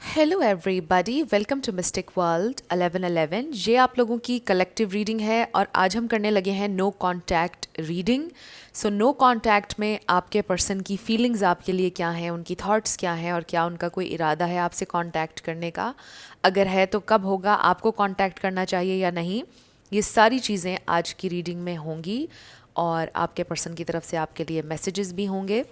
Hello everybody, welcome to Mystic World 1111। ये आप लोगों की कलेक्टिव रीडिंग है और आज हम करने लगे हैं no contact reading. So no contact में आपके पर्सन की फीलिंग्स आपके लिए क्या हैं, उनकी थॉट्स क्या हैं और क्या उनका कोई इरादा है आपसे कांटेक्ट करने का। अगर है तो कब होगा, आपको कांटेक्ट करना चाहिए या नहीं, ये सारी चीज़ें आज की रीडिंग में होंगी और आपके पर्सन की तरफ से आपके लिए मैसेजेस भी होंगे।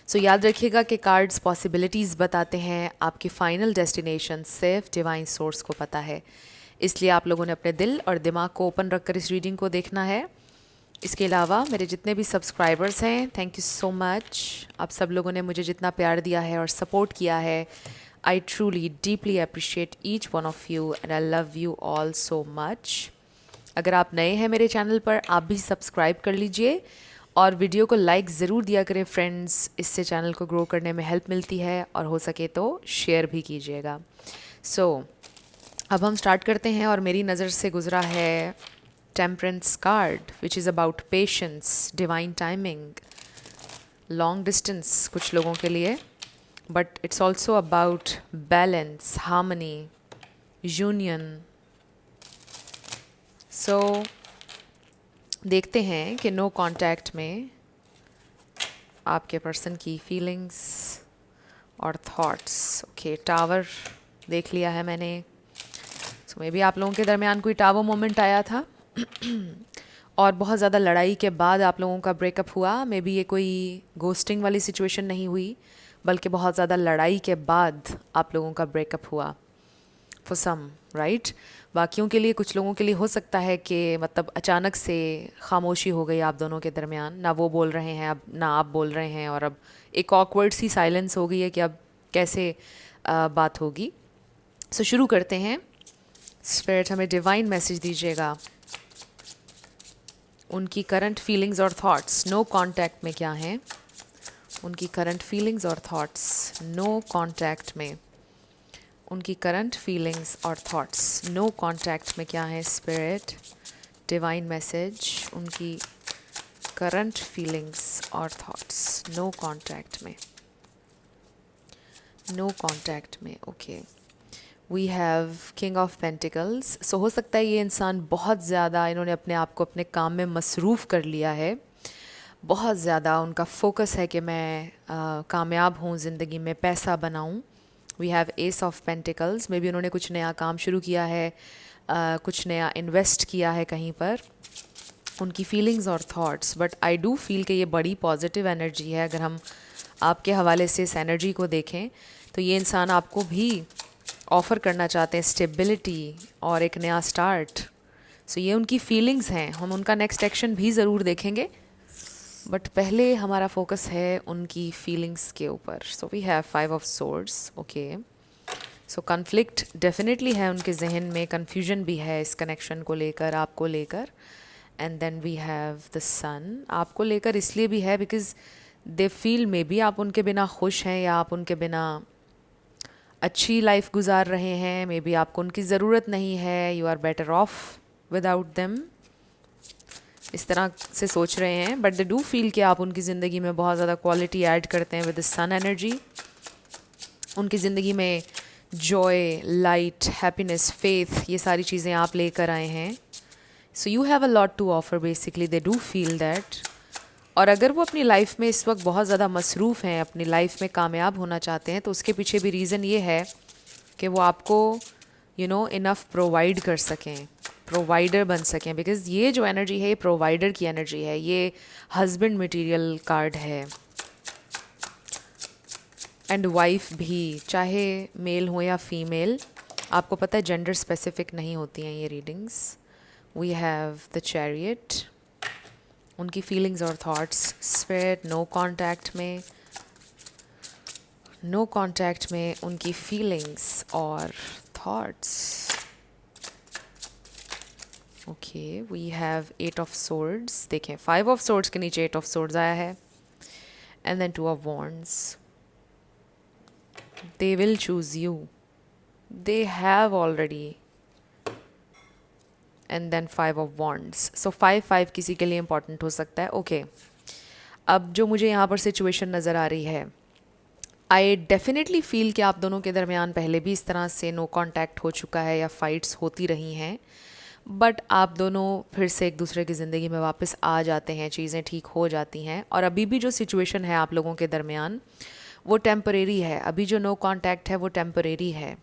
सो याद रखिएगा कि कार्ड्स पॉसिबिलिटीज़ बताते हैं, आपकी फ़ाइनल डेस्टिनेशन सिर्फ डिवाइन सोर्स को पता है। इसलिए आप लोगों ने अपने दिल और दिमाग को ओपन रखकर इस रीडिंग को देखना है। इसके अलावा मेरे जितने भी सब्सक्राइबर्स हैं, थैंक यू सो मच। आप सब लोगों ने मुझे जितना प्यार दिया है और सपोर्ट किया है, I truly deeply appreciate each one of you and I love you all so much. अगर आप नए हैं मेरे चैनल पर, आप भी सब्सक्राइब कर लीजिए और वीडियो को लाइक ज़रूर दिया करें फ्रेंड्स। इससे चैनल को ग्रो करने में हेल्प मिलती है और हो सके तो शेयर भी कीजिएगा। सो अब हम स्टार्ट करते हैं और मेरी नज़र से गुजरा है temperance card, which is about patience, divine timing, long distance कुछ लोगों के लिए, but it's also about balance, harmony, union. So देखते हैं कि नो कांटेक्ट में आपके पर्सन की फीलिंग्स और थॉट्स। ओके, टावर देख लिया है मैंने। सो मे बी आप लोगों के दरमियान कोई टावर मोमेंट आया था और बहुत ज़्यादा लड़ाई के बाद आप लोगों का ब्रेकअप हुआ। मे बी ये कोई घोस्टिंग वाली सिचुएशन नहीं हुई, बल्कि बहुत ज़्यादा लड़ाई के बाद आप लोगों का ब्रेकअप हुआ फॉर सम, राइट। बाकियों के लिए, कुछ लोगों के लिए हो सकता है कि मतलब अचानक से खामोशी हो गई आप दोनों के दरमियान, ना वो बोल रहे हैं अब ना आप बोल रहे हैं, और अब एक ऑकवर्ड सी साइलेंस हो गई है कि अब कैसे बात होगी। सो शुरू करते हैं। स्पिरिट हमें डिवाइन मैसेज दीजिएगा, उनकी करंट फीलिंग्स और थॉट्स नो कांटेक्ट में क्या हैं। उनकी करंट फीलिंग्स और थॉट्स नो कांटेक्ट में, उनकी करंट फीलिंग्स और थॉट्स नो कांटेक्ट में क्या है। स्पिरिट डिवाइन मैसेज, उनकी करंट फीलिंग्स और थॉट्स नो कांटेक्ट में, नो कांटेक्ट में। Okay, we have king of pentacles. So हो सकता है ये इंसान बहुत ज़्यादा, इन्होंने अपने आप को अपने काम में मसरूफ़ कर लिया है। बहुत ज़्यादा उनका फोकस है कि मैं कामयाब हूँ ज़िंदगी में, पैसा बनाऊँ। We have ace of pentacles. Maybe उन्होंने कुछ नया काम शुरू किया है, कुछ नया इन्वेस्ट किया है कहीं पर। उनकी फीलिंग्स और thoughts, but I do feel कि ये बड़ी पॉजिटिव एनर्जी है। अगर हम आपके हवाले से इस एनर्जी को देखें तो ये इंसान आपको भी ऑफ़र करना चाहते हैं स्टेबिलिटी और एक नया स्टार्ट। सो ये उनकी फीलिंग्स हैं। हम उनका नेक्स्ट एक्शन भी ज़रूर देखेंगे, बट पहले हमारा फोकस है उनकी फीलिंग्स के ऊपर। So we have 5 of swords. Okay, so conflict definitely है उनके जहन में, कन्फ्यूजन भी है इस कनेक्शन को लेकर, आपको लेकर। And then we have the sun, आपको लेकर इसलिए भी है because they feel maybe आप उनके बिना खुश हैं या आप उनके बिना अच्छी लाइफ गुजार रहे हैं। मे बी आपको उनकी ज़रूरत नहीं है, you are better off without them, इस तरह से सोच रहे हैं। बट दे डू फील कि आप उनकी ज़िंदगी में बहुत ज़्यादा क्वालिटी ऐड करते हैं विद द सन एनर्जी। उनकी ज़िंदगी में जॉय, लाइट, हैप्पीनेस, फेथ, ये सारी चीज़ें आप लेकर आए हैं। So you have a lot to offer basically, they do feel that. और अगर वो अपनी लाइफ में इस वक्त बहुत ज़्यादा मसरूफ़ हैं, अपनी लाइफ में कामयाब होना चाहते हैं, तो उसके पीछे भी रीज़न ये है कि वो आपको इनफ प्रोवाइड कर सकें, प्रोवाइडर बन सकें। बिकॉज़ ये जो एनर्जी है, ये प्रोवाइडर की एनर्जी है, ये हस्बैंड मटेरियल कार्ड है। एंड वाइफ भी, चाहे मेल हो या फीमेल, आपको पता है जेंडर स्पेसिफिक नहीं होती हैं ये readings. We have the chariot, उनकी फीलिंग्स और थॉट्स। स्पिरिट नो कांटेक्ट में, नो कांटेक्ट में उनकी फीलिंग्स और thoughts. Okay, we have 8 of swords. देखें, 5 ऑफ सोर्ड्स के नीचे 8 ऑफ सोर्ड्स आया है। And then 2 of wands. They will choose you, they have already. And then 5 of wands. So 5 किसी के लिए इंपॉर्टेंट हो सकता है। ओके, अब जो मुझे यहाँ पर सिचुएशन नज़र आ रही है, आई डेफिनेटली फील कि आप दोनों के दरमियान पहले भी इस तरह से नो कांटेक्ट हो चुका है या फाइट्स होती रही हैं, बट आप दोनों फिर से एक दूसरे की ज़िंदगी में वापस आ जाते हैं, चीज़ें ठीक हो जाती हैं। और अभी भी जो सिचुएशन है आप लोगों के दरमियान वो टेम्परेरी है, अभी जो नो कांटेक्ट है वो टेम्परेरी है।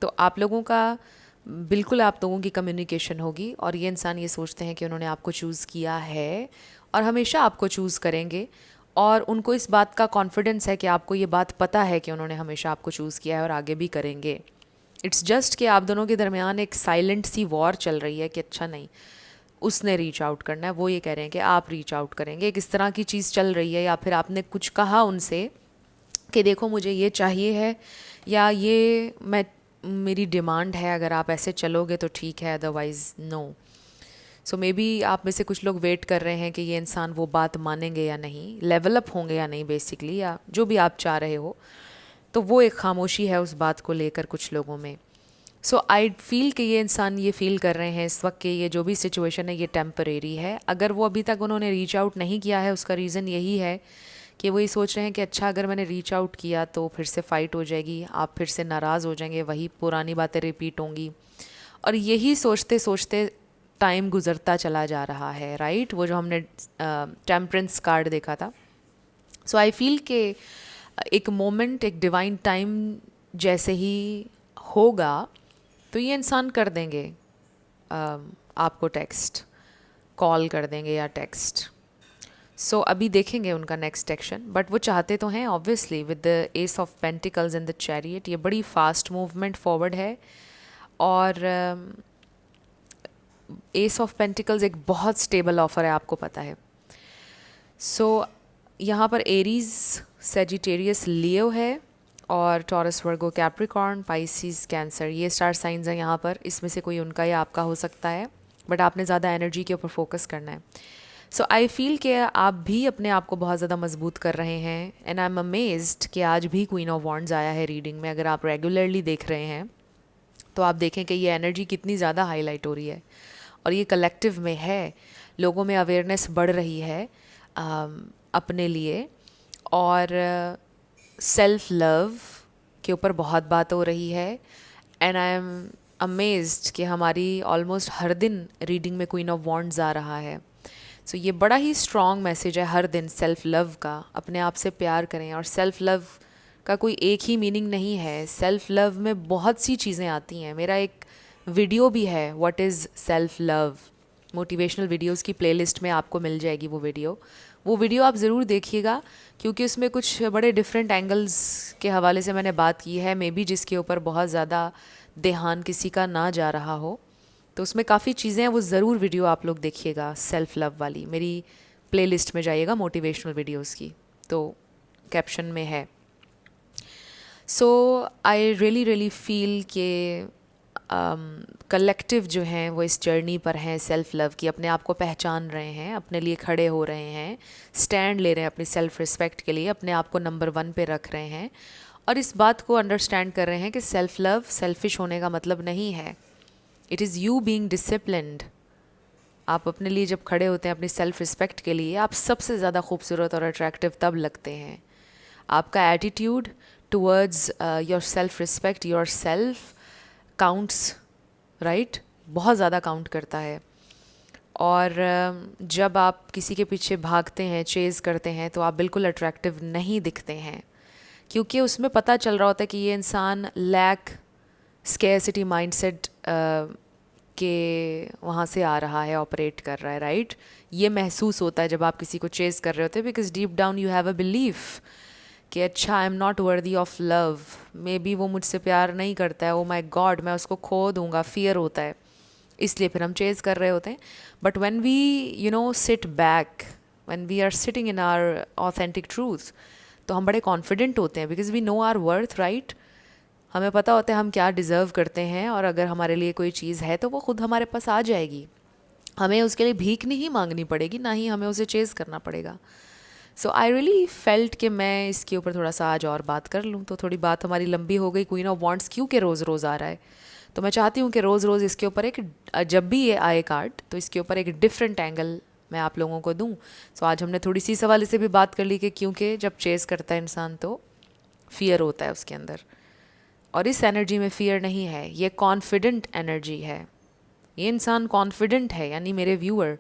तो आप लोगों का बिल्कुल आप लोगों की कम्युनिकेशन होगी, और ये इंसान ये सोचते हैं कि उन्होंने आपको चूज़ किया है और हमेशा आपको चूज़ करेंगे, और उनको इस बात का कॉन्फिडेंस है कि आपको ये बात पता है कि उन्होंने हमेशा आपको चूज़ किया है और आगे भी करेंगे। इट्स जस्ट कि आप दोनों के दरमियान एक साइलेंट सी वॉर चल रही है कि अच्छा नहीं, उसने रीच आउट करना है, वो ये कह रहे हैं कि आप रीच आउट करेंगे, किस तरह की चीज़ चल रही है। या फिर आपने कुछ कहा उनसे कि देखो मुझे ये चाहिए है, या ये मैं मेरी डिमांड है, अगर आप ऐसे चलोगे तो ठीक है, otherwise no. So maybe आप में से कुछ लोग वेट कर रहे हैं कि ये इंसान वो बात मानेंगे या नहीं, लेवल अप होंगे या नहीं बेसिकली, या जो भी आप चाह रहे हो। तो वो एक खामोशी है उस बात को लेकर कुछ लोगों में। सो आई फील कि ये इंसान ये फील कर रहे हैं इस वक्त कि ये जो भी सिचुएशन है ये टेम्परेरी है। अगर वो अभी तक उन्होंने रीच आउट नहीं किया है, उसका रीज़न यही है कि वो ये सोच रहे हैं कि अच्छा अगर मैंने रीच आउट किया तो फिर से फ़ाइट हो जाएगी, आप फिर से नाराज़ हो जाएंगे, वही पुरानी बातें रिपीट होंगी। और यही सोचते सोचते टाइम गुज़रता चला जा रहा है, राइट। वो जो हमने टेम्परेंस कार्ड देखा था। सो आई फील कि एक मोमेंट, एक डिवाइन टाइम जैसे ही होगा तो ये इंसान कर देंगे, आपको टेक्स्ट कॉल कर देंगे या टेक्स्ट। सो अभी देखेंगे उनका नेक्स्ट एक्शन, बट वो चाहते तो हैं obviously with the S of pentacles in the chariot. ये बड़ी फास्ट मूवमेंट फॉरवर्ड है, और एस ऑफ पेंटिकल्स एक बहुत स्टेबल ऑफर है, आपको पता है। सो यहाँ पर एरीज, सेजिटेरियस, लियो है, और टॉरस, वर्गो, कैप्रिकॉर्न, पाइसिस, कैंसर, ये स्टार साइंस हैं यहाँ पर। इसमें से कोई उनका या आपका हो सकता है, बट आपने ज़्यादा एनर्जी के ऊपर फोकस करना है। सो आई फील कि आप भी अपने आप को बहुत ज़्यादा मजबूत कर रहे हैं, एंड आई एम अमेज्ड कि आज भी क्वीन ऑफ वॉन्ड्स आया है रीडिंग में। अगर आप रेगुलरली देख रहे हैं तो आप देखें कि ये एनर्जी कितनी ज़्यादा हाईलाइट हो रही है, और ये कलेक्टिव में है, लोगों में अवेयरनेस बढ़ रही है अपने लिए, और सेल्फ लव के ऊपर बहुत बात हो रही है। एंड आई एम अमेज्ड कि हमारी ऑलमोस्ट हर दिन रीडिंग में क्वीन ऑफ वॉन्ड्स आ रहा है। सो ये बड़ा ही स्ट्रॉन्ग मैसेज है हर दिन सेल्फ लव का। अपने आप से प्यार करें, और सेल्फ लव का कोई एक ही मीनिंग नहीं है। सेल्फ लव में बहुत सी चीज़ें आती हैं। मेरा एक वीडियो भी है, what is self love, motivational videos की प्लेलिस्ट में आपको मिल जाएगी वो वीडियो आप ज़रूर देखिएगा, क्योंकि उसमें कुछ बड़े डिफरेंट एंगल्स के हवाले से मैंने बात की है, मे बी जिसके ऊपर बहुत ज़्यादा ध्यान किसी का ना जा रहा हो। तो उसमें काफ़ी चीज़ें हैं, वो ज़रूर वीडियो आप लोग देखिएगा सेल्फ लव वाली। मेरी प्लेलिस्ट में जाइएगा मोटिवेशनल वीडियोस की, तो कैप्शन में है। सो आई रियली फील कि कलेक्टिव जो हैं वो इस जर्नी पर हैं सेल्फ लव की, अपने आप को पहचान रहे हैं, अपने लिए खड़े हो रहे हैं, स्टैंड ले रहे हैं अपनी सेल्फ रिस्पेक्ट के लिए, अपने आप को नंबर 1 पे रख रहे हैं, और इस बात को अंडरस्टैंड कर रहे हैं कि सेल्फ लव सेल्फिश होने का मतलब नहीं है। It is you being disciplined. आप अपने लिए जब खड़े होते हैं अपनी सेल्फ रिस्पेक्ट के लिए, आप सबसे ज़्यादा खूबसूरत और अट्रैक्टिव तब लगते हैं। आपका attitude towards your self respect, your self counts, right, बहुत ज़्यादा काउंट करता है। और जब आप किसी के पीछे भागते हैं, चेज़ करते हैं, तो आप बिल्कुल अट्रैक्टिव नहीं दिखते हैं, क्योंकि उसमें पता चल रहा होता है कि ये इंसान लैक स्केर्सिटी माइंडसेट के वहाँ से आ रहा है, ऑपरेट कर रहा है, राइट। ये महसूस होता है जब आप किसी को चेज़ कर रहे होते हैं, because deep down you have a belief कि अच्छा आई am not worthy of love, may be वो मुझसे प्यार नहीं करता है, ओ माई गॉड मैं उसको खो दूंगा, फियर होता है, इसलिए फिर हम चेज़ कर रहे होते हैं। But when we sit back, when we are sitting in our authentic truth, तो हम बड़े कॉन्फिडेंट होते हैं, because we know our worth, right. हमें पता होता है हम क्या डिज़र्व करते हैं, और अगर हमारे लिए कोई चीज़ है तो वो खुद हमारे पास आ जाएगी। हमें उसके लिए भीख नहीं मांगनी पड़ेगी, ना ही हमें उसे चेज़ करना पड़ेगा। सो आई रियली फेल्ट कि मैं इसके ऊपर थोड़ा सा आज और बात कर लूँ। तो थोड़ी बात हमारी लंबी हो गई क्वीन ऑफ वॉन्ड्स क्यों के रोज़ रोज़ आ रहा है, तो मैं चाहती हूँ कि रोज़ रोज़ इसके ऊपर एक, जब भी ये आए कार्ड तो इसके ऊपर एक डिफरेंट एंगल मैं आप लोगों को दूँ। सो आज हमने थोड़ी सी इस हवाले से भी बात कर ली कि क्योंकि जब चेज़ करता है इंसान तो फियर होता है उसके अंदर, और इस एनर्जी में फियर नहीं है, ये कॉन्फिडेंट एनर्जी है। ये इंसान कॉन्फिडेंट है, यानी मेरे व्यूअर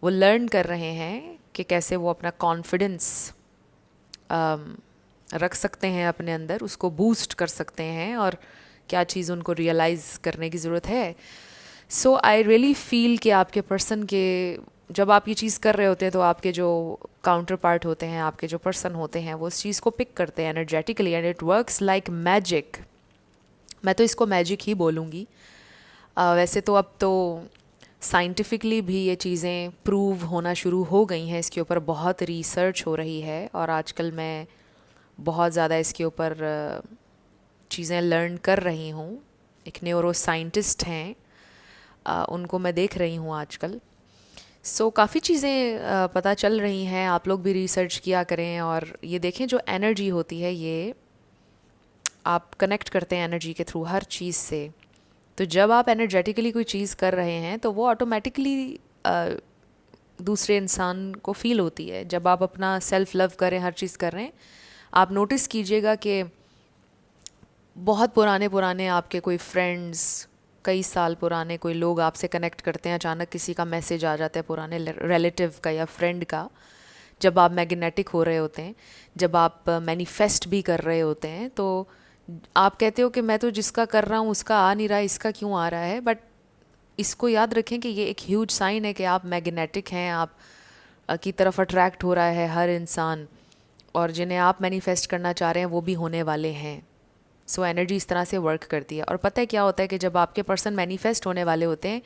वो लर्न कर रहे हैं कि कैसे वो अपना कॉन्फिडेंस रख सकते हैं अपने अंदर, उसको बूस्ट कर सकते हैं, और क्या चीज़ उनको रियलाइज़ करने की ज़रूरत है। सो आई रियली फील कि आपके पर्सन के, जब आप ये चीज़ कर रहे होते हैं तो आपके जो काउंटर पार्ट होते हैं, आपके जो पर्सन होते हैं, वो उस चीज़ को पिक करते हैं energetically, and it works like magic. मैं तो इसको मैजिक ही बोलूँगी। वैसे तो अब तो साइंटिफिकली भी ये चीज़ें प्रूव होना शुरू हो गई हैं, इसके ऊपर बहुत रिसर्च हो रही है, और आजकल मैं बहुत ज़्यादा इसके ऊपर चीज़ें लर्न कर रही हूँ। एक न्यूरो साइंटिस्ट हैं, उनको मैं देख रही हूँ आजकल। सो काफ़ी चीज़ें पता चल रही हैं, आप लोग भी रिसर्च किया करें और ये देखें जो एनर्जी होती है, ये आप कनेक्ट करते हैं एनर्जी के थ्रू हर चीज़ से। तो जब आप एनर्जेटिकली कोई चीज़ कर रहे हैं तो वो ऑटोमेटिकली दूसरे इंसान को फील होती है। जब आप अपना सेल्फ लव करें, हर चीज़ कर रहे हैं, आप नोटिस कीजिएगा कि बहुत पुराने पुराने आपके कोई फ्रेंड्स, कई साल पुराने कोई लोग आपसे कनेक्ट करते हैं, अचानक किसी का मैसेज आ जाता है पुराने रिलेटिव का या फ्रेंड का, जब आप मैग्नेटिक हो रहे होते हैं, जब आप मैनिफेस्ट भी कर रहे होते हैं, तो आप कहते हो कि मैं तो जिसका कर रहा हूँ उसका आ नहीं रहा, इसका क्यों आ रहा है। बट इसको याद रखें कि ये एक ह्यूज साइन है कि आप मैग्नेटिक हैं, आप की तरफ अट्रैक्ट हो रहा है हर इंसान, और जिन्हें आप मैनिफेस्ट करना चाह रहे हैं वो भी होने वाले हैं। सो एनर्जी इस तरह से वर्क करती है। और पता है क्या होता है कि जब आपके पर्सन मैनिफेस्ट होने वाले होते हैं,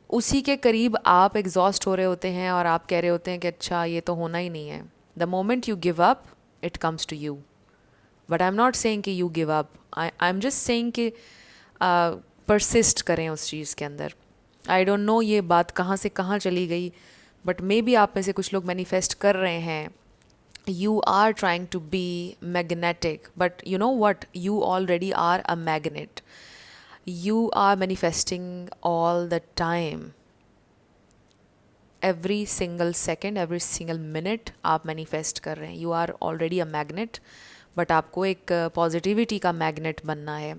उसी के करीब आप एग्जॉस्ट हो रहे होते हैं और आप कह रहे होते हैं कि अच्छा ये तो होना ही नहीं है। The moment you give up it comes to you. But I am not saying कि you give up, I am just saying कि परसिस्ट करें उस चीज़ के अंदर। आई डोंट नो ये बात कहाँ से कहाँ चली गई, बट मे बी आप में से कुछ लोग मैनिफेस्ट कर रहे हैं, you are trying to be magnetic, but you know what, you already are a magnet. You are manifesting all the time, every single second, every single minute आप manifest कर रहे हैं। You are already a magnet, but आपको एक positivity का magnet बनना है।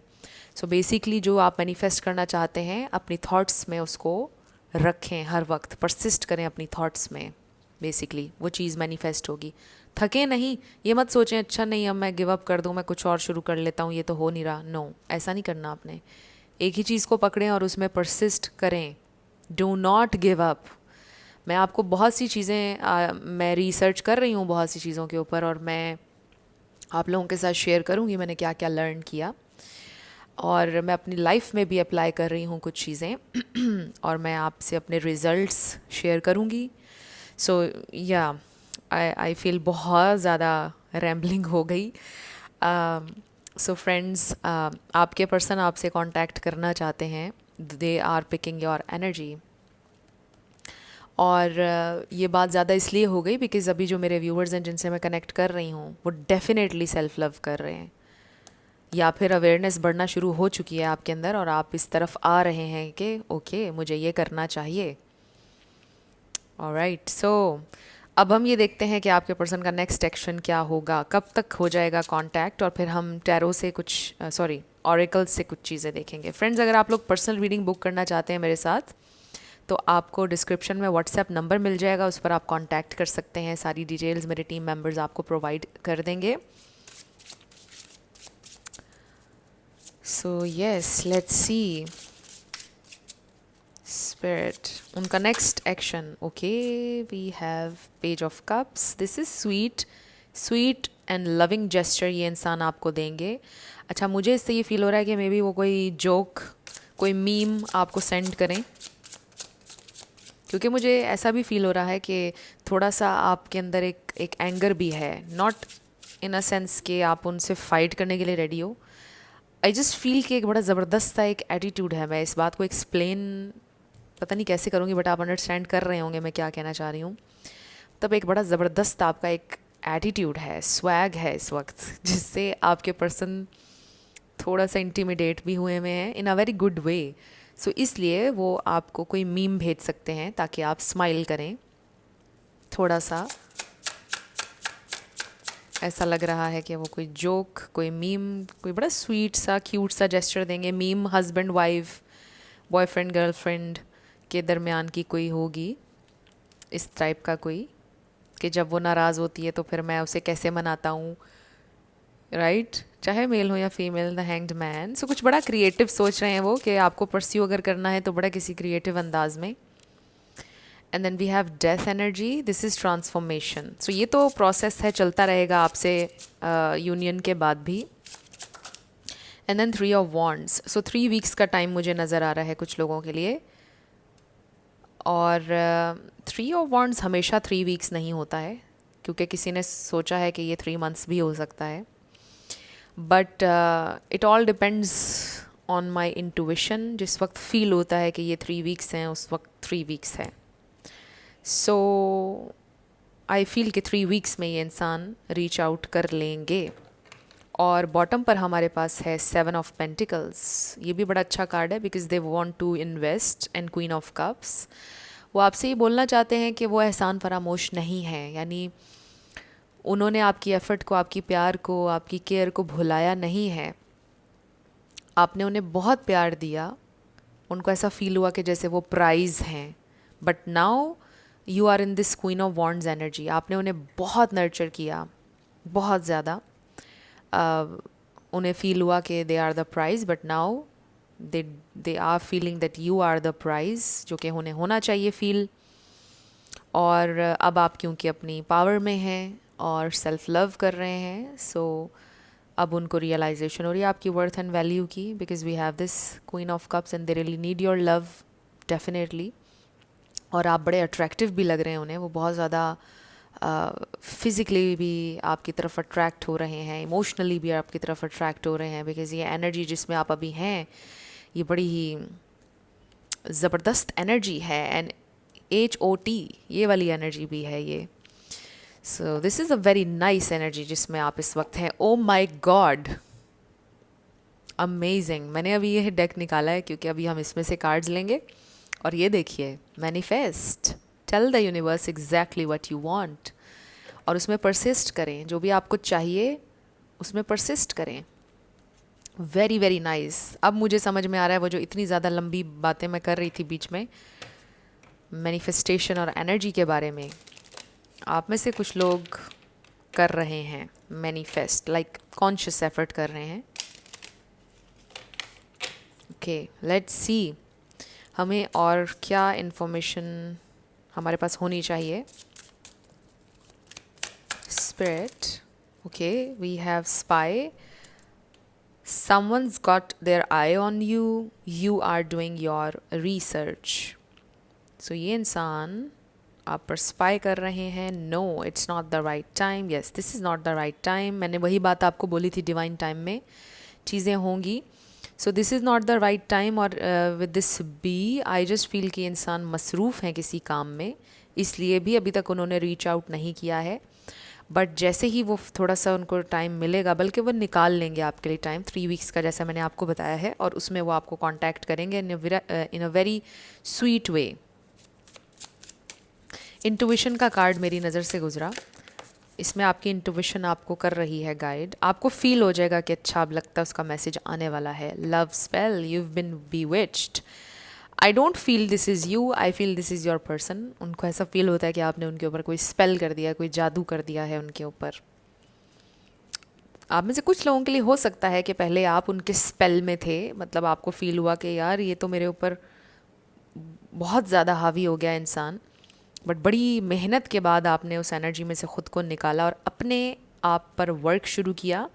So basically जो आप मैनिफेस्ट करना चाहते हैं, अपनी थॉट्स में उसको रखें, हर वक्त परसिस्ट करें अपनी थॉट्स में। बेसिकली वो चीज़ मैनिफेस्ट होगी। थके नहीं, ये मत सोचें अच्छा नहीं अब मैं गिव अप कर दूँ, मैं कुछ और शुरू कर लेता हूँ, ये तो हो नहीं रहा। नो, ऐसा नहीं करना आपने। एक ही चीज़ को पकड़ें और उसमें परसिस्ट करें। Do not give up. मैं आपको बहुत सी चीज़ें मैं रिसर्च कर रही हूँ बहुत सी चीज़ों के ऊपर, और मैं आप लोगों के साथ शेयर करूँगी मैंने क्या क्या लर्न किया, और मैं अपनी लाइफ में भी अप्लाई कर रही हूँ कुछ चीज़ें और मैं आपसे अपने रिज़ल्ट्स शेयर करूँगी। सो या आई फील बहुत ज़्यादा रैम्बलिंग हो गई। सो फ्रेंड्स, आपके पर्सन आपसे कांटेक्ट करना चाहते हैं, they are picking your energy. और ये बात ज़्यादा इसलिए हो गई बिकॉज़ अभी जो मेरे व्यूअर्स हैं जिनसे मैं कनेक्ट कर रही हूँ, वो डेफिनेटली सेल्फ लव कर रहे हैं, या फिर अवेयरनेस बढ़ना शुरू हो चुकी है आपके अंदर, और आप इस तरफ आ रहे हैं कि ओके मुझे ये करना चाहिए। ऑलराइट, सो अब हम ये देखते हैं कि आपके पर्सन का नेक्स्ट एक्शन क्या होगा, कब तक हो जाएगा कांटेक्ट, और फिर हम टैरो से कुछ ऑरेकल से कुछ चीज़ें देखेंगे। फ्रेंड्स, अगर आप लोग पर्सनल रीडिंग बुक करना चाहते हैं मेरे साथ, तो आपको डिस्क्रिप्शन में व्हाट्सएप नंबर मिल जाएगा, उस पर आप कांटेक्ट कर सकते हैं। सारी डिटेल्स मेरे टीम मेंबर्स आपको प्रोवाइड कर देंगे। So yes, let's see spirit, उनका next action. Okay, we have page of cups. This is sweet and loving gesture ये इंसान आपको देंगे। अच्छा, मुझे इससे ये फील हो रहा है कि मे बी वो कोई जोक, कोई मीम आपको सेंड करें, क्योंकि मुझे ऐसा भी फील हो रहा है कि थोड़ा सा आपके अंदर एक एंगर भी है, नॉट इन अ सेंस कि आप उनसे फाइट करने के लिए रेडी हो। आई जस्ट फील कि एक बड़ा ज़बरदस्त सा एक एटीट्यूड है। मैं इस बात को एक्सप्लेन पता नहीं कैसे करूँगी, बट आप अंडरस्टैंड कर रहे होंगे मैं क्या कहना चाह रही हूँ। तब एक बड़ा ज़बरदस्त आपका एक एटीट्यूड है, स्वैग है इस वक्त, जिससे आपके पर्सन थोड़ा सा इंटिमिडेट भी हुए हुए हैं इन अ वेरी गुड वे। सो इसलिए वो आपको कोई मीम भेज सकते हैं ताकि आप स्माइल करें थोड़ा सा। ऐसा लग रहा है कि वो कोई जोक, कोई मीम, कोई बड़ा स्वीट सा क्यूट सा जेस्चर देंगे। Meme husband wife, boyfriend girlfriend के दरमियान की कोई होगी, इस टाइप का कोई, कि जब वो नाराज़ होती है तो फिर मैं उसे कैसे मनाता हूँ, राइट? चाहे मेल हो या फीमेल, द हैंग्ड मैन। सो कुछ बड़ा क्रिएटिव सोच रहे हैं वो, कि आपको परस्यू अगर करना है तो बड़ा किसी क्रिएटिव अंदाज में। And then we have death energy, this is transformation. So ये तो प्रोसेस है, चलता रहेगा आपसे यूनियन के बाद भी। And then 3 of wands, so 3 weeks का टाइम मुझे नज़र आ रहा है कुछ लोगों के लिए। और 3 ऑफ वॉन्ड्स हमेशा 3 वीक्स नहीं होता है, क्योंकि किसी ने सोचा है कि ये 3 मंथ्स भी हो सकता है। But it all depends on my intuition. जिस वक्त फील होता है कि ये 3 वीक्स हैं, उस वक्त 3 वीक्स है। सो आई फील कि 3 वीक्स में ये इंसान रीच आउट कर लेंगे। और बॉटम पर हमारे पास है 7 ऑफ पेंटिकल्स। ये भी बड़ा अच्छा कार्ड है, because they want to invest. And queen of cups, वो आपसे ये बोलना चाहते हैं कि वो एहसान फरामोश नहीं है, यानी उन्होंने आपकी एफ़र्ट को, आपकी प्यार को, आपकी केयर को भुलाया नहीं है। आपने उन्हें बहुत प्यार दिया, उनको ऐसा फील हुआ कि जैसे वो प्राइज़ हैं। But now you are in this queen of wands energy. आपने उन्हें बहुत नर्चर किया, बहुत ज़्यादा। उन्हें फील हुआ कि they are the prize, but now they are feeling that you are the prize, जो कि उन्हें होना चाहिए फील। और अब आप क्योंकि अपनी पावर में हैं और सेल्फ लव कर रहे हैं, सो अब उनको रियलाइजेशन हो रही है आपकी वर्थ एंड वैल्यू की, because we have this queen of cups and they really need your love definitely. और आप बड़े अट्रैक्टिव भी लग रहे हैं उन्हें, वो बहुत ज़्यादा फिज़िकली भी आपकी तरफ अट्रैक्ट हो रहे हैं, इमोशनली भी आपकी तरफ अट्रैक्ट हो रहे हैं, बिकॉज़ ये एनर्जी जिसमें आप अभी हैं ये बड़ी ही ज़बरदस्त एनर्जी है। एंड HOT ये वाली एनर्जी भी है ये। सो this is a very nice energy जिसमें आप इस वक्त हैं। ओ माई गॉड, अमेजिंग। मैंने अभी ये डेक निकाला है क्योंकि अभी हम इसमें से कार्ड्स लेंगे। और ये देखिए, manifest, tell the universe exactly what you want, और उसमें परसिस्ट करें। जो भी आपको चाहिए उसमें परसिस्ट करें। Very very nice. अब मुझे समझ में आ रहा है वो जो इतनी ज़्यादा लंबी बातें मैं कर रही थी बीच में मैनिफेस्टेशन और एनर्जी के बारे में, आप में से कुछ लोग कर रहे हैं मैनिफेस्ट, लाइक कॉन्शियस एफर्ट कर रहे हैं। ओके, लेट्स सी हमें और क्या इन्फॉर्मेशन हमारे पास होनी चाहिए। Spirit, okay, we have spy, someone's got their eye on you, you are doing your research. So ये इंसान आप पर स्पाई कर रहे हैं। No, it's not the right time. Yes, this is not the right time. मैंने वही बात आपको बोली थी, डिवाइन टाइम में चीज़ें होंगी। So this is not the right time. और with this be I just feel कि इंसान मसरूफ़ हैं किसी काम में, इसलिए भी अभी तक उन्होंने रीच आउट नहीं किया है। बट जैसे ही वो थोड़ा सा उनको टाइम मिलेगा, बल्कि वो निकाल लेंगे आपके लिए टाइम, 3 वीक्स का जैसा मैंने आपको बताया है, और उसमें वो आपको कांटेक्ट करेंगे in a very sweet way. Intuition का कार्ड मेरी नज़र से गुजरा। इसमें आपकी इंटुइशन आपको कर रही है गाइड। आपको फील हो जाएगा कि अच्छा, अब लगता है उसका मैसेज आने वाला है। Love spell, you have been bewitched. I don't feel this is you, I feel this is your person. उनको ऐसा फील होता है कि आपने उनके ऊपर कोई स्पेल कर दिया, कोई जादू कर दिया है उनके ऊपर। आप में से कुछ लोगों के लिए हो सकता है कि पहले आप उनके स्पेल में थे, मतलब आपको फील हुआ कि यार ये तो मेरे ऊपर बहुत ज़्यादा हावी हो गया इंसान। बट बड़ी मेहनत के बाद आपने उस एनर्जी में से ख़ुद को निकाला और अपने आप पर वर्क शुरू किया,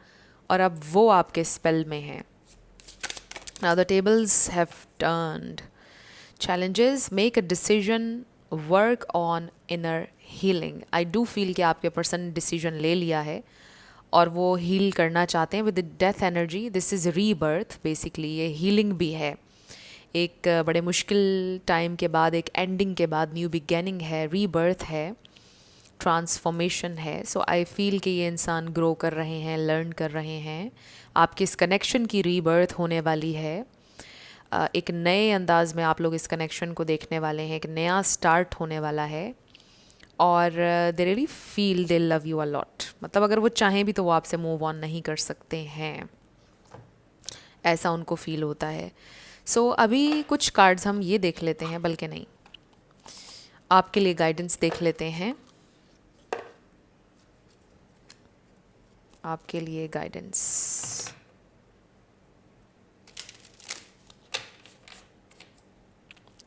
और अब वो आपके स्पेल में हैं। Now the tables have turned. Challenges, make a decision, work on inner healing. I do feel कि आपके पर्सन ने डिसीजन ले लिया है और वो हील करना चाहते हैं with death energy. This is rebirth basically. ये हीलिंग भी है, एक बड़े मुश्किल टाइम के बाद, एक एंडिंग के बाद न्यू बिगेनिंग है, रीबर्थ है, ट्रांसफॉर्मेशन है। सो आई फील कि ये इंसान ग्रो कर रहे हैं, लर्न कर रहे हैं। आपके इस कनेक्शन की रीबर्थ होने वाली है। एक नए अंदाज में आप लोग इस कनेक्शन को देखने वाले हैं, एक नया स्टार्ट होने वाला है। और they really feel they love you a lot, मतलब अगर वो चाहें भी तो वो आपसे मूव ऑन नहीं कर सकते हैं, ऐसा उनको फील होता है। सो अभी कुछ कार्ड्स हम ये देख लेते हैं, बल्कि नहीं, आपके लिए गाइडेंस देख लेते हैं, आपके लिए गाइडेंस।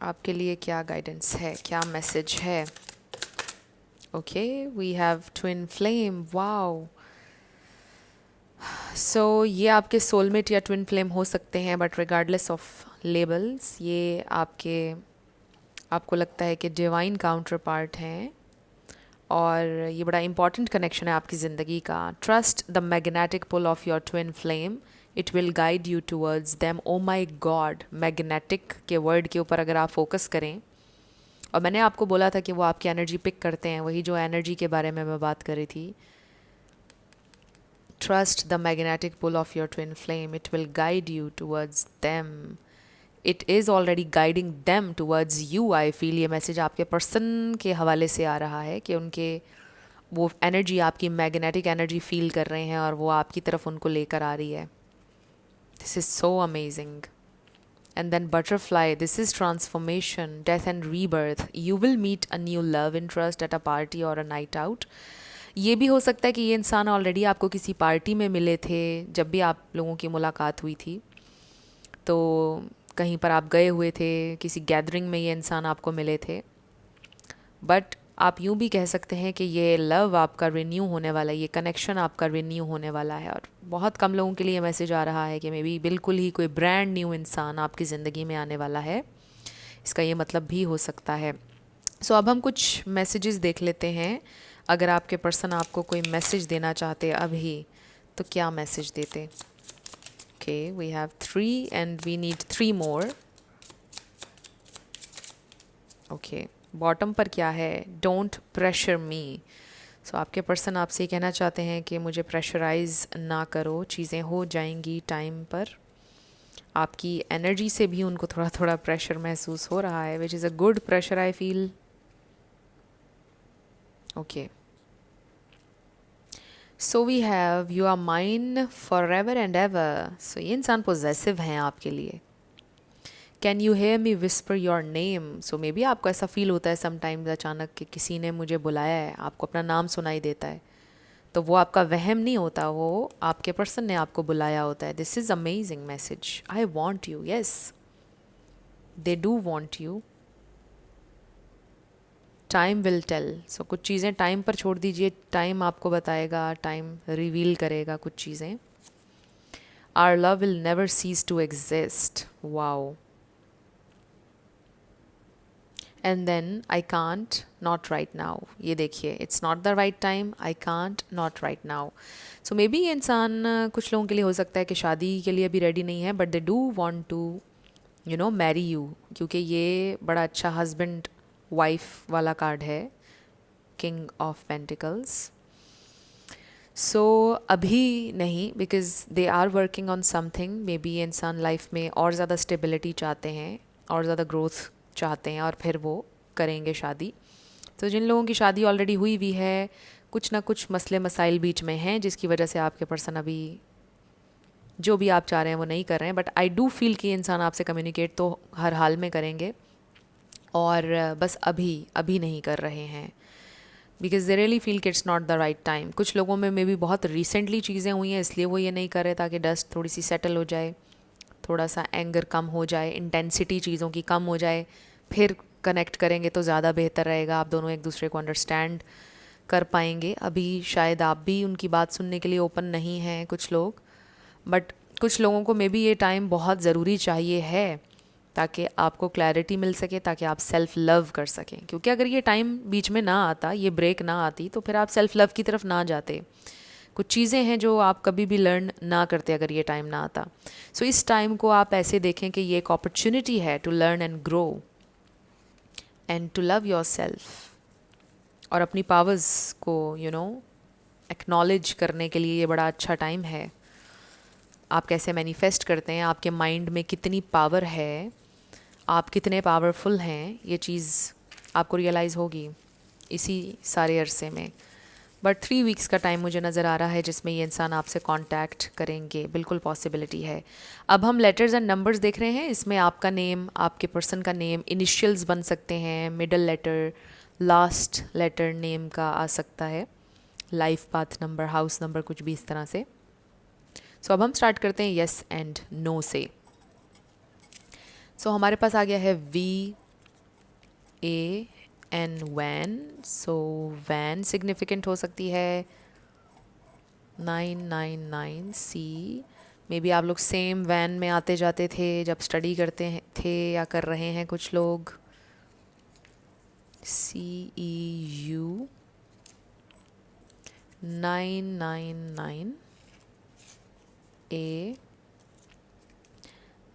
आपके लिए क्या गाइडेंस है, क्या मैसेज है? Okay, we have twin flame, wow. So ये आपके सोलमेट या ट्विन फ्लेम हो सकते हैं, बट रिगार्डलेस ऑफ लेबल्स ये आपके, आपको लगता है कि डिवाइन काउंटर पार्ट हैं, और ये बड़ा इंपॉर्टेंट कनेक्शन है आपकी ज़िंदगी का। Trust the magnetic pull of your twin flame, it will guide you towards them. Oh my God, magnetic के वर्ड के ऊपर अगर आप फोकस करें, और मैंने आपको बोला था कि वो आपकी एनर्जी पिक करते हैं, वही जो एनर्जी के बारे में मैं बात कर रही थी। Trust the magnetic pull of your twin flame, it will guide you towards them, it is already guiding them towards you. I feel ये मैसेज आपके पर्सन के हवाले से आ रहा है कि उनके वो एनर्जी, आपकी मैग्नेटिक एनर्जी फील कर रहे हैं और वो आपकी तरफ उनको लेकर आ रही है। This is so amazing. And then butterfly, this is transformation, death and rebirth. You will meet a new love interest at a party or a night out. ये भी हो सकता है कि ये इंसान ऑलरेडी आपको किसी पार्टी में मिले थे, जब भी आप लोगों की मुलाकात हुई थी, तो कहीं पर आप गए हुए थे, किसी गैदरिंग में ये इंसान आपको मिले थे। बट आप यूँ भी कह सकते हैं कि ये लव आपका रिन्यू होने वाला है, ये कनेक्शन आपका रिन्यू होने वाला है। और बहुत कम लोगों के लिए मैसेज आ रहा है कि मे बी बिल्कुल ही कोई ब्रांड न्यू इंसान आपकी ज़िंदगी में आने वाला है, इसका ये मतलब भी हो सकता है। सो अब हम कुछ मैसेजेस देख लेते हैं। अगर आपके पर्सन आपको कोई मैसेज देना चाहते अभी, तो क्या मैसेज देते? Okay, we have 3 and we need 3 more. Okay, bottom पर क्या है? डोंट प्रेशर मी। सो आपके पर्सन आपसे ये कहना चाहते हैं कि मुझे प्रेशराइज़ ना करो, चीज़ें हो जाएंगी टाइम पर। आपकी एनर्जी से भी उनको थोड़ा थोड़ा प्रेशर महसूस हो रहा है, which is a good pressure I feel. Okay, so we have you are mine forever and ever. So ये इंसान पोजेसिव हैं आपके लिए। Can you hear me whisper your name. So maybe आपको ऐसा फील होता है sometimes अचानक कि किसी ने मुझे बुलाया है, आपको अपना नाम सुनाई देता है, तो वो आपका वहम नहीं होता, वो आपके पर्सन ने आपको बुलाया होता है। This is amazing message. I want you, yes, they do want you. Time will tell. So कुछ चीज़ें टाइम पर छोड़ दीजिए, टाइम आपको बताएगा, टाइम रिवील करेगा कुछ चीज़ें। Our love will never cease to exist. Wow. And then I can't, not right now. ये देखिए, it's not the right time, I can't, not right now. So maybe ये इंसान कुछ लोगों के लिए हो सकता है कि शादी के लिए अभी रेडी नहीं है, but they do want to you know marry you, क्योंकि ये बड़ा अच्छा हस्बैंड वाइफ वाला कार्ड है, किंग ऑफ पेंटिकल्स। सो अभी नहीं, because they are working on something. Maybe ये इंसान लाइफ में और ज़्यादा स्टेबिलिटी चाहते हैं, और ज़्यादा ग्रोथ चाहते हैं, और फिर वो करेंगे शादी। तो जिन लोगों की शादी ऑलरेडी हुई भी है, कुछ ना कुछ मसले मसाइल बीच में हैं, जिसकी वजह से आपके पर्सन अभी जो भी आप चाह रहे हैं वो नहीं कर रहे हैं। बट आई डू फील कि इंसान आपसे कम्युनिकेट तो हर हाल में करेंगे, और बस अभी अभी नहीं कर रहे हैं, बिकॉज दे रियली फील कि it's not the right time. कुछ लोगों में मे बी बहुत रिसेंटली चीज़ें हुई हैं, इसलिए वो ये नहीं कर रहे, ताकि डस्ट थोड़ी सी सेटल हो जाए, थोड़ा सा एंगर कम हो जाए, इंटेंसिटी चीज़ों की कम हो जाए, फिर कनेक्ट करेंगे तो ज़्यादा बेहतर रहेगा। आप दोनों एक दूसरे को अंडरस्टैंड कर पाएंगे। अभी शायद आप भी उनकी बात सुनने के लिए ओपन नहीं हैं कुछ लोग, बट कुछ लोगों को मे बी ये टाइम बहुत ज़रूरी चाहिए है, ताकि आपको क्लैरिटी मिल सके, ताकि आप सेल्फ़ लव कर सकें। क्योंकि अगर ये टाइम बीच में ना आता, ये ब्रेक ना आती, तो फिर आप सेल्फ़ लव की तरफ ना जाते। कुछ चीज़ें हैं जो आप कभी भी लर्न ना करते अगर ये टाइम ना आता। सो इस टाइम को आप ऐसे देखें कि ये एक अपॉर्चुनिटी है to learn and grow and to love yourself, और अपनी पावर्स को एक्नॉलेज करने के लिए ये बड़ा अच्छा टाइम है। आप कैसे मैनिफेस्ट करते हैं, आपके माइंड में कितनी पावर है, आप कितने पावरफुल हैं, ये चीज़ आपको रियलाइज़ होगी। इसी सारे अरसे में। बट 3 वीक्स का टाइम मुझे नज़र आ रहा है जिसमें ये इंसान आपसे कांटेक्ट करेंगे, बिल्कुल पॉसिबिलिटी है। अब हम लेटर्स एंड नंबर्स देख रहे हैं। इसमें आपका नेम, आपके पर्सन का नेम, इनिशियल्स बन सकते हैं, middle letter, last letter name का आ सकता है, life path number, house number, कुछ भी इस तरह से। सो अब हम स्टार्ट करते हैं येस एंड नो से। सो हमारे पास आ गया है VAN, van. So van significant हो सकती है 999C। मे बी आप लोग सेम वैन में आते जाते थे जब स्टडी करते थे या कर रहे हैं कुछ लोग। CEU 999A।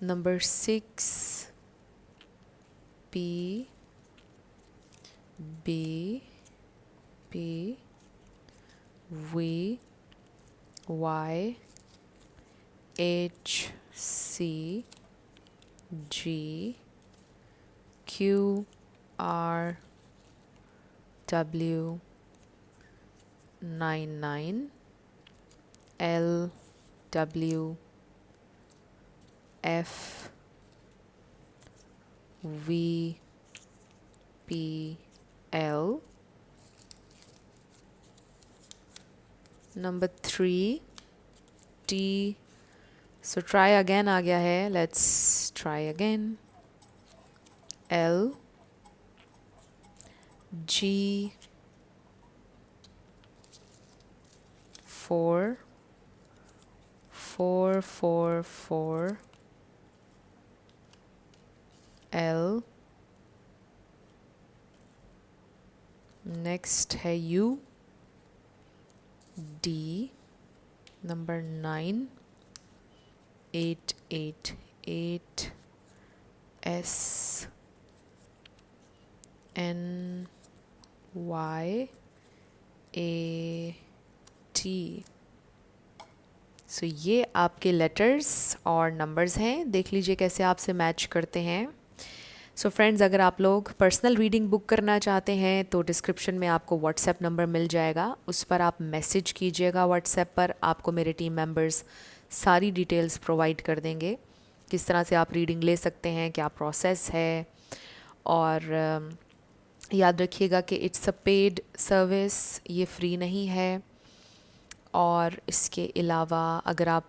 Number 6PBBQRWNumber 3T। So try again आ गया है, let's try again. LG44444L। Next है UD नंबर 988SNYAT। सो ये आपके लेटर्स और नंबर्स हैं, देख लीजिए कैसे आपसे मैच करते हैं। सो फ्रेंड्स, अगर आप लोग पर्सनल रीडिंग बुक करना चाहते हैं तो डिस्क्रिप्शन में आपको व्हाट्सएप नंबर मिल जाएगा, उस पर आप मैसेज कीजिएगा। व्हाट्सएप पर आपको मेरे टीम मेंबर्स सारी डिटेल्स प्रोवाइड कर देंगे, किस तरह से आप रीडिंग ले सकते हैं, क्या प्रोसेस है। और याद रखिएगा कि इट्स अ पेड सर्विस, ये फ्री नहीं है। और इसके अलावा अगर आप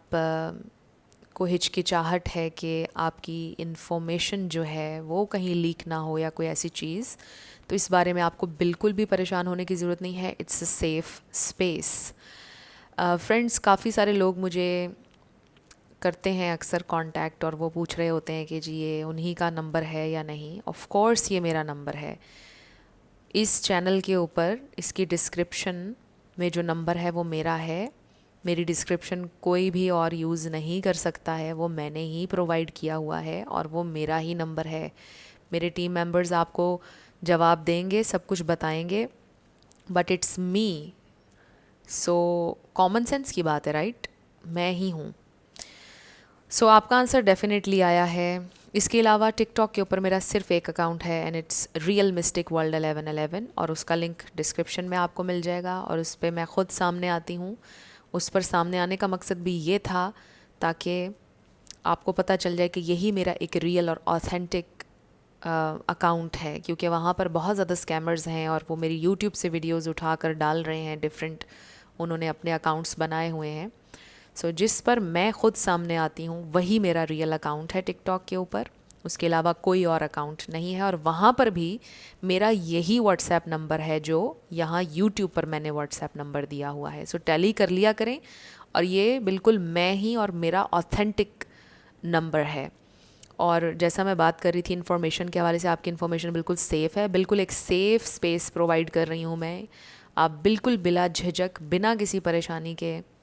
को हिचकिचाहट है कि आपकी इन्फॉर्मेशन जो है वो कहीं लीक ना हो या कोई ऐसी चीज़, तो इस बारे में आपको बिल्कुल भी परेशान होने की ज़रूरत नहीं है। It's a safe space. Friends, काफ़ी सारे लोग मुझे करते हैं अक्सर कांटेक्ट और वो पूछ रहे होते हैं कि जी ये उन्हीं का नंबर है या नहीं। ऑफ़ कोर्स ये मेरा नंबर है। इस चैनल के ऊपर इसकी डिस्क्रिप्शन में जो नंबर है वो मेरा है। मेरी डिस्क्रिप्शन कोई भी और यूज़ नहीं कर सकता है, वो मैंने ही प्रोवाइड किया हुआ है और वो मेरा ही नंबर है। मेरे टीम मेंबर्स आपको जवाब देंगे, सब कुछ बताएंगे, but it's me. So common sense की बात है, राइट? मैं ही हूँ। सो आपका आंसर डेफिनेटली आया है। इसके अलावा टिकटॉक के ऊपर मेरा सिर्फ एक अकाउंट है and it's real mistake World 1111, और उसका लिंक डिस्क्रिप्शन में आपको मिल जाएगा। और उस पर मैं ख़ुद सामने आती हूँ। उस पर सामने आने का मकसद भी ये था ताकि आपको पता चल जाए कि यही मेरा एक रियल और ऑथेंटिक अकाउंट है, क्योंकि वहाँ पर बहुत ज़्यादा स्कैमर्स हैं और वो मेरी यूट्यूब से वीडियोज़ उठा कर डाल रहे हैं, डिफरेंट उन्होंने अपने अकाउंट्स बनाए हुए हैं। सो जिस पर मैं ख़ुद सामने आती हूँ वही मेरा रियल अकाउंट है टिकटॉक के ऊपर, उसके अलावा कोई और अकाउंट नहीं है। और वहाँ पर भी मेरा यही व्हाट्सएप नंबर है जो यहाँ यूट्यूब पर मैंने व्हाट्सएप नंबर दिया हुआ है। सो टैली कर लिया करें, और ये बिल्कुल मैं ही और मेरा ऑथेंटिक नंबर है। और जैसा मैं बात कर रही थी इन्फॉर्मेशन के हवाले से, आपकी इन्फॉर्मेशन बिल्कुल सेफ़ है, बिल्कुल एक सेफ़ स्पेस प्रोवाइड कर रही हूँ मैं। आप बिल्कुल बिला झिझक, बिना किसी परेशानी के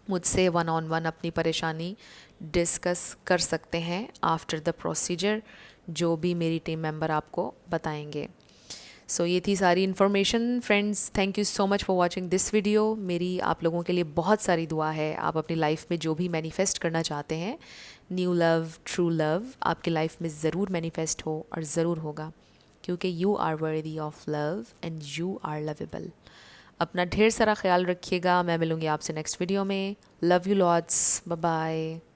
मुझसे 1-on-1 अपनी परेशानी डिस्कस कर सकते हैं आफ्टर द प्रोसीजर, जो भी मेरी टीम मेंबर आपको बताएंगे। सो ये थी सारी information. Friends, thank you so much for watching this video. मेरी आप लोगों के लिए बहुत सारी दुआ है। आप अपनी लाइफ में जो भी मैनिफेस्ट करना चाहते हैं, न्यू लव, ट्रू लव, आपकी लाइफ में ज़रूर मैनिफेस्ट हो और ज़रूर होगा, क्योंकि you are worthy of love and you are lovable. अपना ढेर सारा ख्याल रखिएगा। मैं मिलूँगी आपसे नेक्स्ट वीडियो में। Love you lots, bye bye.